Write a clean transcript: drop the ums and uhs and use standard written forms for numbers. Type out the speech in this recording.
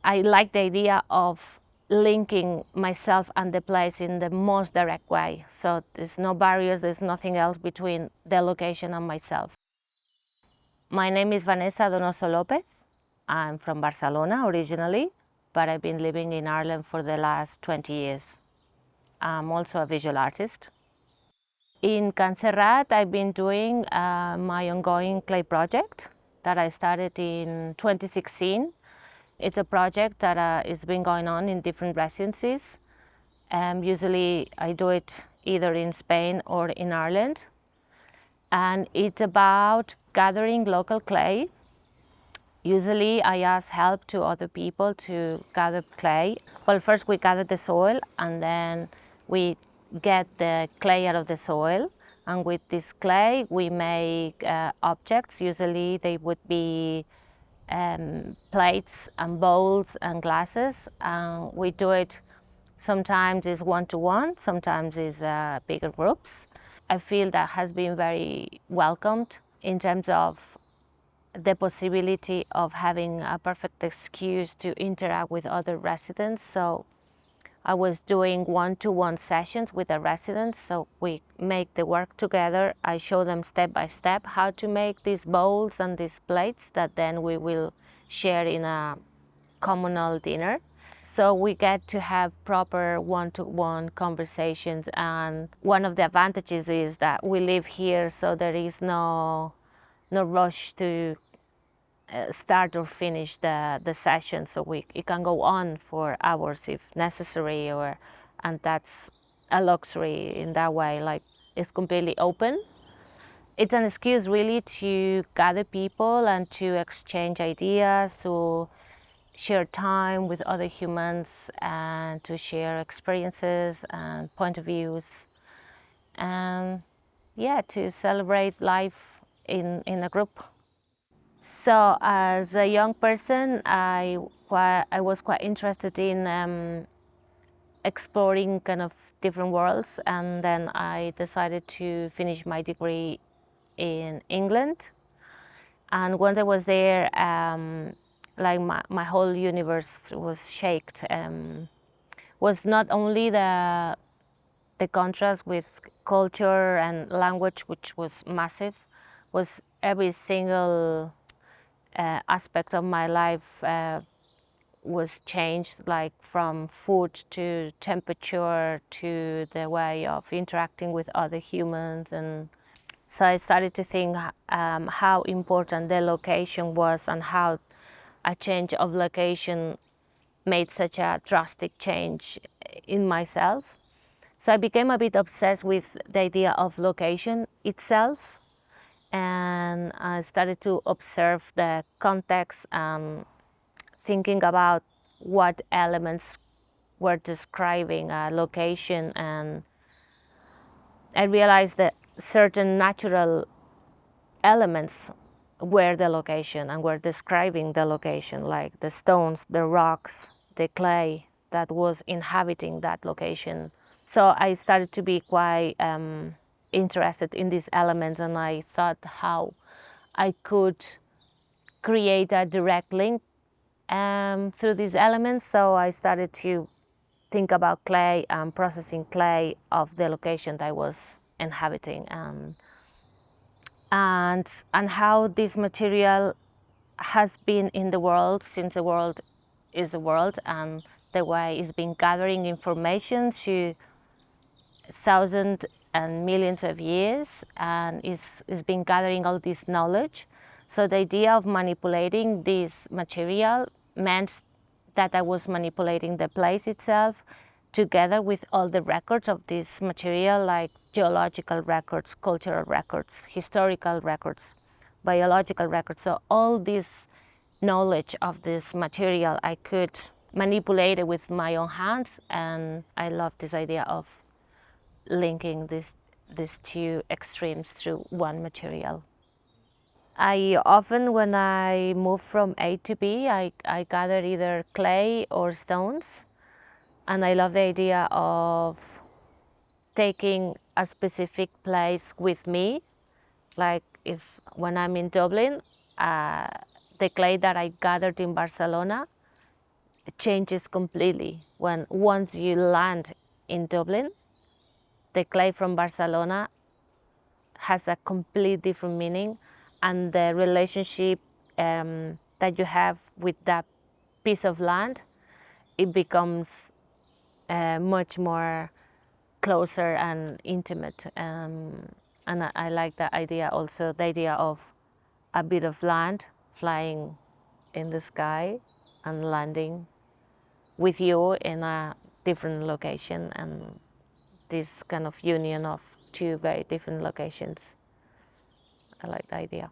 I like the idea of linking myself and the place in the most direct way. So there's no barriers, there's nothing else between the location and myself. My name is Vanessa Donoso Lopez. I'm from Barcelona originally, but I've been living in Ireland for the last 20 years. I'm also a visual artist. In Serrat, I've been doing my ongoing clay project that I started in 2016. It's a project that has been going on in different residencies. Usually I do it either in Spain or in Ireland. And it's about gathering local clay. Usually I ask help to other people to gather clay. Well, first we gather the soil and then we get the clay out of the soil. And with this clay we make objects. Usually they would be plates and bowls and glasses. We do it, sometimes is one-to-one, sometimes is bigger groups. I feel that has been very welcomed in terms of the possibility of having a perfect excuse to interact with other residents. So I was doing one-to-one sessions with the residents, so we make the work together. I show them step by step how to make these bowls and these plates that then we will share in a communal dinner. So we get to have proper one-to-one conversations, and one of the advantages is that we live here, so there is no rush to start or finish the session, so it can go on for hours if necessary, and that's a luxury in that way. Like, it's completely open. It's an excuse really to gather people and to exchange ideas, to share time with other humans, and to share experiences and point of views, and yeah, to celebrate life in a group. So as a young person, I was quite interested in exploring kind of different worlds, and then I decided to finish my degree in England. And once I was there, like my whole universe was shaked. Was not only the contrast with culture and language, which was massive, was every single aspect of my life was changed, like from food to temperature to the way of interacting with other humans. And so I started to think how important the location was, and how a change of location made such a drastic change in myself. So I became a bit obsessed with the idea of location itself, and I started to observe the context and thinking about what elements were describing a location. And I realized that certain natural elements were the location and were describing the location, like the stones, the rocks, the clay that was inhabiting that location. So I started to be quite interested in these elements, and I thought how I could create a direct link through these elements. So I started to think about clay and processing clay of the location that I was inhabiting, and how this material has been in the world since the world is the world, and the way it's been gathering information to thousands and millions of years, and it's been gathering all this knowledge. So the idea of manipulating this material meant that I was manipulating the place itself, together with all the records of this material, like geological records, cultural records, historical records, biological records. So all this knowledge of this material I could manipulate it with my own hands, and I love this idea of linking these two extremes through one material. I often, when I move from A to B, I gather either clay or stones, and I love the idea of taking a specific place with me. Like if when I'm in Dublin, the clay that I gathered in Barcelona changes completely. Once you land in Dublin, the clay from Barcelona has a complete different meaning, and the relationship that you have with that piece of land, it becomes much more closer and intimate. And I like the idea also, the idea of a bit of land flying in the sky and landing with you in a different location, and this kind of union of two very different locations. I like the idea.